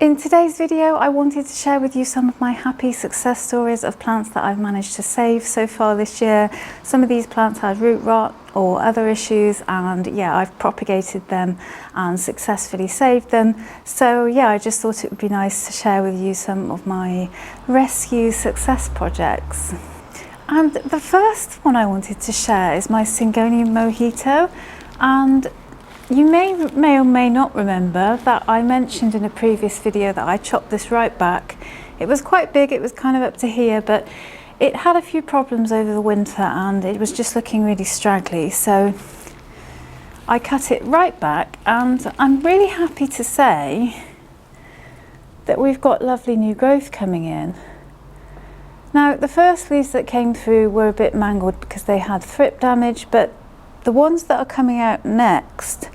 In today's video, I wanted to share with you some of my happy success stories of plants that I've managed to save so far this year. Some of these plants had root rot or other issues, and yeah, I've propagated them and successfully saved them. So yeah, I just thought it would be nice to share with you some of my rescue success projects. And the first one I wanted to share is my Singonium Mojito, and you may or may not remember that I mentioned in a previous video that I chopped this right back. It was quite big, it was kind of up to here, but it had a few problems over the winter and it was just looking really straggly. So I cut it right back, and I'm really happy to say that we've got lovely new growth coming in. Now, the first leaves that came through were a bit mangled because they had thrip damage, but the ones that are coming out next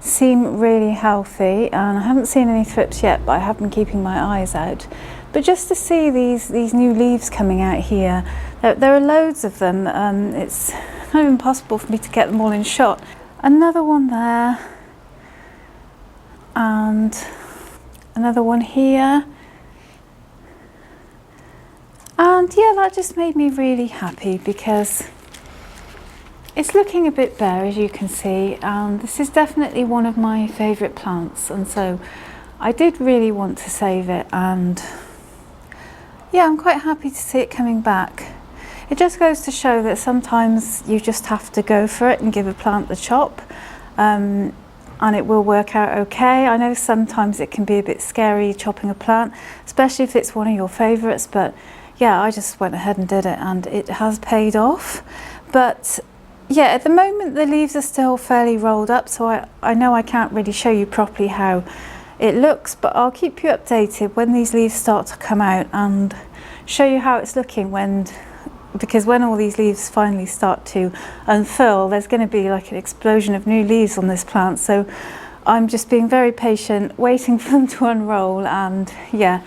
seem really healthy, and I haven't seen any thrips yet, but I have been keeping my eyes out. But just to see these new leaves coming out here, there are loads of them. It's kind of impossible for me to get them all in shot. Another one there, and another one here. And yeah, that just made me really happy because it's looking a bit bare, as you can see, and this is definitely one of my favourite plants, and so I did really want to save it, and yeah, I'm quite happy to see it coming back. It just goes to show that sometimes you just have to go for it and give a plant the chop, and it will work out okay. I know sometimes it can be a bit scary chopping a plant, especially if it's one of your favourites, but yeah, I just went ahead and did it, and it has paid off. But yeah, at the moment the leaves are still fairly rolled up, so I know I can't really show you properly how it looks, but I'll keep you updated when these leaves start to come out and show you how it's looking because when all these leaves finally start to unfurl, there's going to be like an explosion of new leaves on this plant. So I'm just being very patient, waiting for them to unroll, and yeah,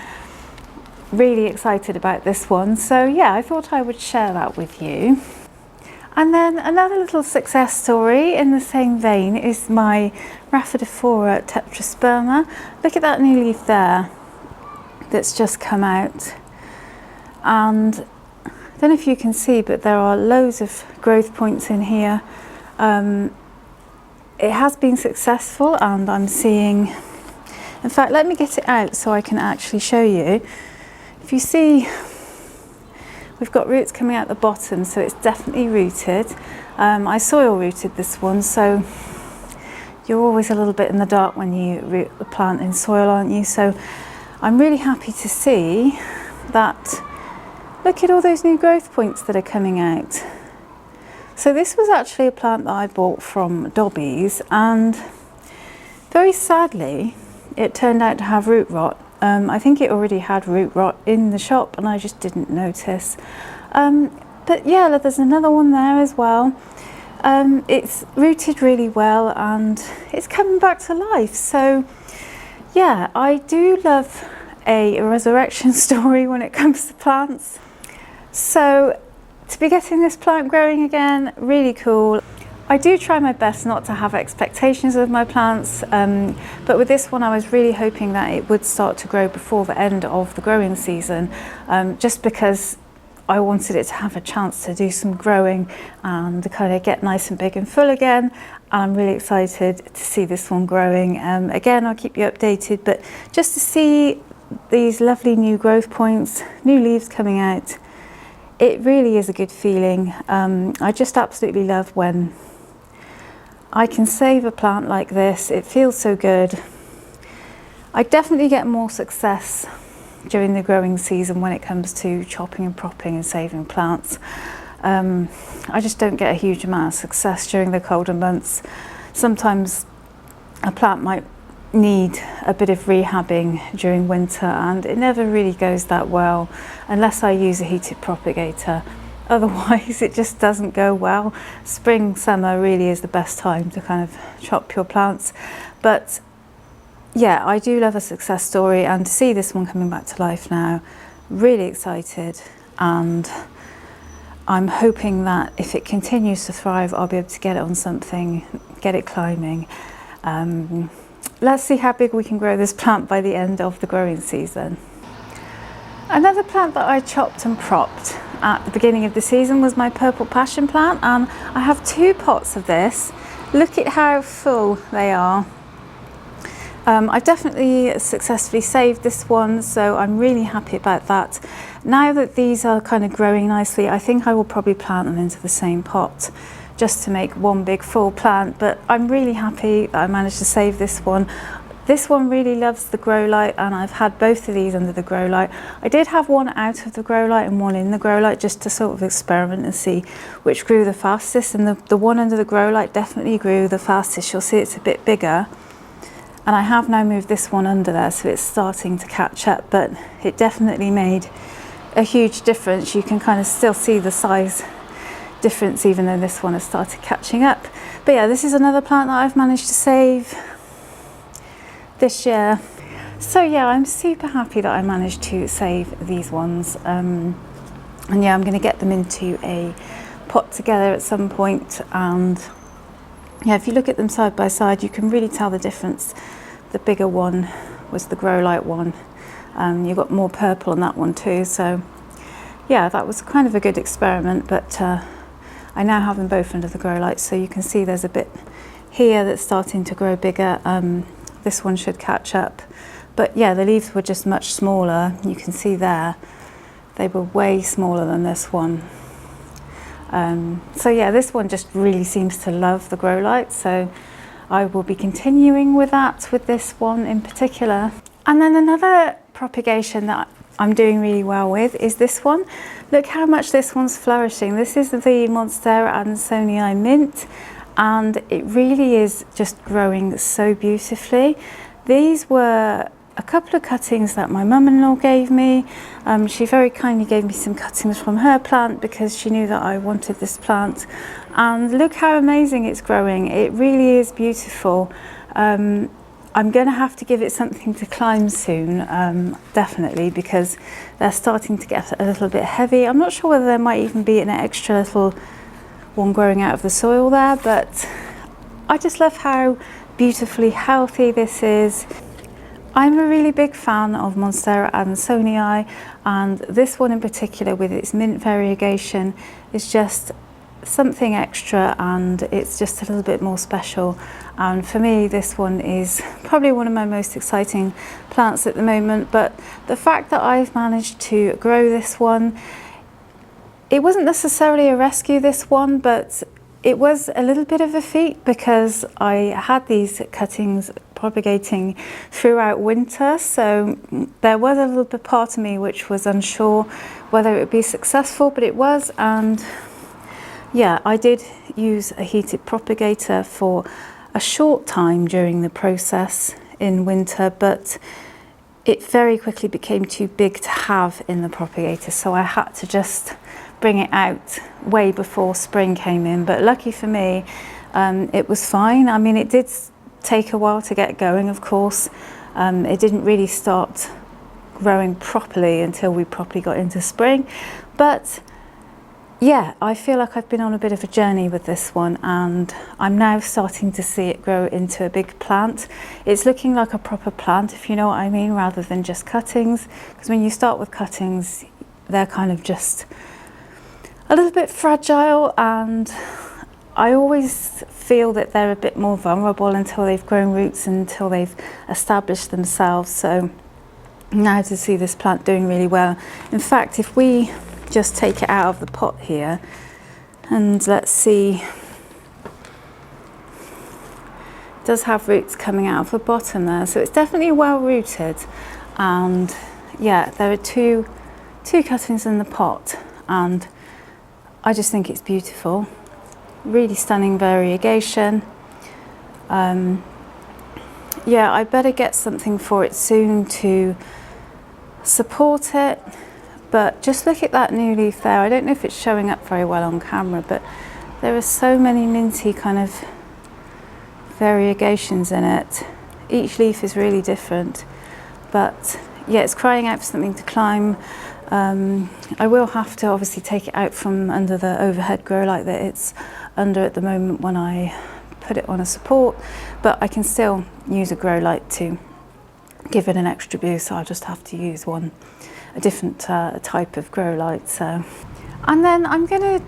really excited about this one. So yeah, I thought I would share that with you. And then another little success story in the same vein is my Raphidora Tetrisperma. Look at that new leaf there that's just come out. And I don't know if you can see, but there are loads of growth points in here. It has been successful, and I'm seeing, in fact, let me get it out so I can actually show you. If you see, we've got roots coming out the bottom, so it's definitely rooted. I soil rooted this one, so you're always a little bit in the dark when you root the plant in soil, aren't you? So I'm really happy to see that. Look at all those new growth points that are coming out. So this was actually a plant that I bought from Dobby's, and very sadly it turned out to have root rot. I think it already had root rot in the shop and I just didn't notice. But yeah, there's another one there as well. It's rooted really well and it's coming back to life. So yeah, I do love a resurrection story when it comes to plants. So to be getting this plant growing again, really cool. I do try my best not to have expectations of my plants, but with this one I was really hoping that it would start to grow before the end of the growing season, just because I wanted it to have a chance to do some growing and to kind of get nice and big and full again. I'm really excited to see this one growing. Again, I'll keep you updated, but just to see these lovely new growth points, new leaves coming out, it really is a good feeling. I just absolutely love when I can save a plant like this. It feels so good. I definitely get more success during the growing season when it comes to chopping and propping and saving plants. I just don't get a huge amount of success during the colder months. Sometimes a plant might need a bit of rehabbing during winter, and it never really goes that well unless I use a heated propagator. Otherwise it just doesn't go well. Spring, summer really is the best time to kind of chop your plants. But yeah, I do love a success story, and to see this one coming back to life now, really excited, and I'm hoping that if it continues to thrive I'll be able to get it on something, get it climbing. let's see how big we can grow this plant by the end of the growing season. Another plant that I chopped and propped at the beginning of the season was my purple passion plant, and I have 2 pots of this. Look at how full they are. I've definitely successfully saved this one, so I'm really happy about that. Now that these are kind of growing nicely, I think I will probably plant them into the same pot just to make one big full plant, but I'm really happy that I managed to save this one. This one really loves the grow light, and I've had both of these under the grow light. I did have one out of the grow light and one in the grow light just to sort of experiment and see which grew the fastest, and the one under the grow light definitely grew the fastest. You'll see it's a bit bigger, and I have now moved this one under there, so it's starting to catch up, but it definitely made a huge difference. You can kind of still see the size difference even though this one has started catching up. But yeah, this is another plant that I've managed to save this year. So yeah, I'm super happy that I managed to save these ones, and yeah, I'm going to get them into a pot together at some point. And yeah, if you look at them side by side, you can really tell the difference. The bigger one was the grow light one. You've got more purple on that one too, so yeah, that was kind of a good experiment. But I now have them both under the grow light, so you can see there's a bit here that's starting to grow bigger. This one should catch up, but yeah, the leaves were just much smaller. You can see there they were way smaller than this one. So yeah, this one just really seems to love the grow light, so I will be continuing with that with this one in particular. And then another propagation that I'm doing really well with is this one. Look how much this one's flourishing. This is the Monstera and Sonyi mint, and it really is just growing so beautifully. These were a couple of cuttings that my mum-in-law gave me. She very kindly gave me some cuttings from her plant because she knew that I wanted this plant, and look how amazing it's growing. It really is beautiful. I'm going to have to give it something to climb soon, definitely, because they're starting to get a little bit heavy. I'm not sure whether there might even be an extra little one growing out of the soil there, but I just love how beautifully healthy this is. I'm a really big fan of Monstera and Sonyi, and this one in particular with its mint variegation is just something extra, and it's just a little bit more special. And for me, this one is probably one of my most exciting plants at the moment. But the fact that I've managed to grow this one, it wasn't necessarily a rescue, this one, but it was a little bit of a feat because I had these cuttings propagating throughout winter, so there was a little bit part of me which was unsure whether it would be successful, but it was. And yeah, I did use a heated propagator for a short time during the process in winter, but it very quickly became too big to have in the propagator, so I had to just bring it out way before spring came in. But lucky for me, it was fine. I mean, it did take a while to get going, of course. It didn't really start growing properly until we properly got into spring, but yeah, I feel like I've been on a bit of a journey with this one, and I'm now starting to see it grow into a big plant. It's looking like a proper plant, if you know what I mean, rather than just cuttings, because when you start with cuttings, they're kind of just a little bit fragile, and I always feel that they're a bit more vulnerable until they've grown roots, until they've established themselves. So now to see this plant doing really well. In fact, if we just take it out of the pot here and let's see, it does have roots coming out of the bottom there, so it's definitely well rooted. And yeah, there are two cuttings in the pot, and I just think it's beautiful. Really stunning variegation. Yeah, I better get something for it soon to support it. But just look at that new leaf there. I don't know if it's showing up very well on camera, but there are so many minty kind of variegations in it. Each leaf is really different, but yeah, it's crying out for something to climb. I will have to obviously take it out from under the overhead grow light that it's under at the moment when I put it on a support, but I can still use a grow light to give it an extra boost. So I'll just have to use a different type of grow light. So, and then I'm going to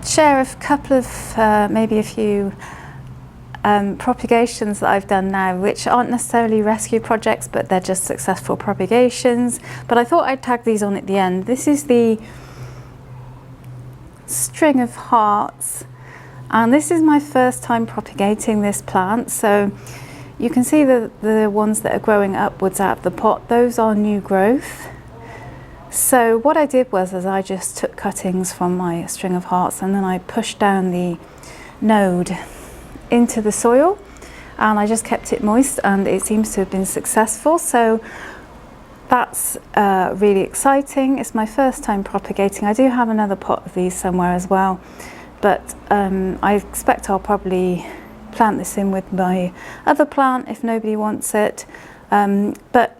share a couple of maybe a few propagations that I've done now, which aren't necessarily rescue projects, but they're just successful propagations. But I thought I'd tag these on at the end. This is the string of hearts, and this is my first time propagating this plant. So you can see the ones that are growing upwards out of the pot, those are new growth. So what I did was I just took cuttings from my string of hearts, and then I pushed down the node into the soil, and I just kept it moist, and it seems to have been successful. So that's really exciting. It's my first time propagating. I do have another pot of these somewhere as well, but I expect I'll probably plant this in with my other plant if nobody wants it. But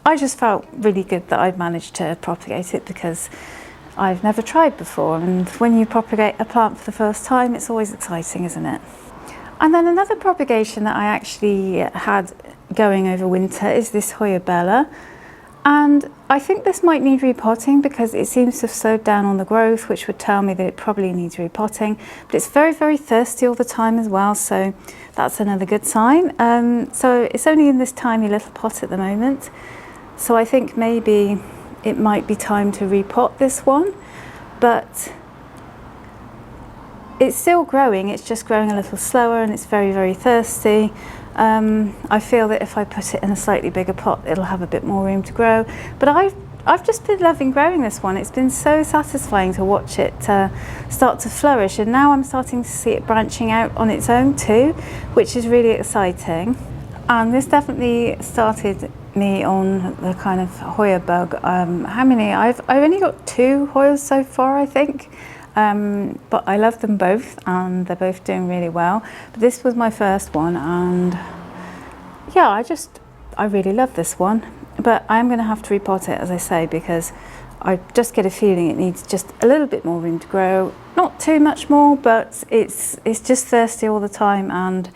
I just felt really good that I'd managed to propagate it, because I've never tried before, and when you propagate a plant for the first time, it's always exciting, isn't it? And then another propagation that I actually had going over winter is this Hoya Bella. And I think this might need repotting, because it seems to have slowed down on the growth, which would tell me that it probably needs repotting. But it's very, very thirsty all the time as well, so that's another good sign. So it's only in this tiny little pot at the moment. So I think maybe it might be time to repot this one. But it's still growing, it's just growing a little slower, and it's very, very thirsty. I feel that if I put it in a slightly bigger pot, it'll have a bit more room to grow. But I've just been loving growing this one. It's been so satisfying to watch it start to flourish, and now I'm starting to see it branching out on its own too, which is really exciting. And this definitely started me on the kind of Hoya bug. How many? I've only got 2 Hoyas so far, I think. But I love them both, and they're both doing really well. But this was my first one, and yeah, I really love this one. But I'm going to have to repot it, as I say, because I just get a feeling it needs just a little bit more room to grow. Not too much more, but it's just thirsty all the time, and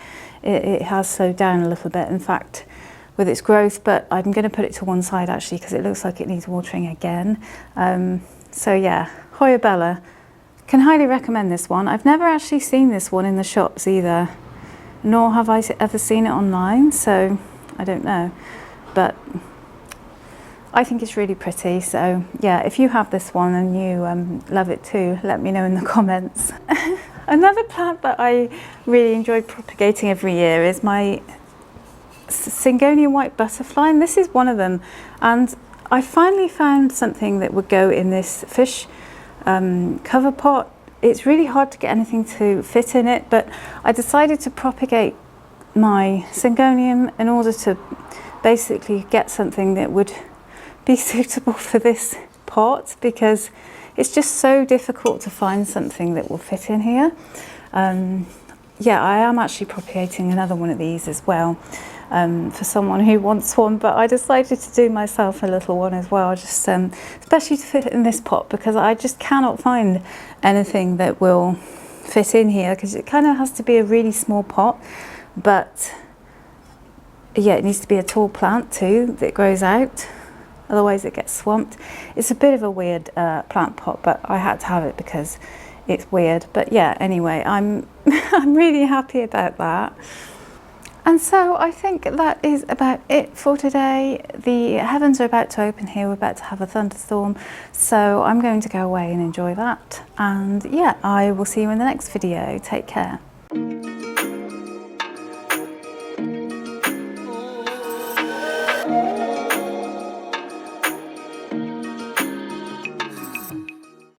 it has slowed down a little bit, in fact, with its growth. But I'm going to put it to one side actually, because it looks like it needs watering again. So yeah, Hoya Bella. Can highly recommend this one. I've never actually seen this one in the shops either, nor have I ever seen it online, so I don't know. But I think it's really pretty. So yeah, if you have this one and you love it too, let me know in the comments. Another plant that I really enjoy propagating every year is my Singonium white butterfly, and this is one of them. And I finally found something that would go in this fish cover pot. It's really hard to get anything to fit in it, but I decided to propagate my Singonium in order to basically get something that would be suitable for this pot, because it's just so difficult to find something that will fit in here. Yeah, I am actually propagating another one of these as well, for someone who wants one, but I decided to do myself a little one as well, just especially to fit in this pot, because I just cannot find anything that will fit in here, because it kind of has to be a really small pot. But yeah, it needs to be a tall plant too that grows out, otherwise it gets swamped. It's a bit of a weird plant pot, but I had to have it because it's weird. But yeah, anyway, I'm I'm really happy about that. And so I think that is about it for today. The heavens are about to open here. We're about to have a thunderstorm. So I'm going to go away and enjoy that. And yeah, I will see you in the next video. Take care.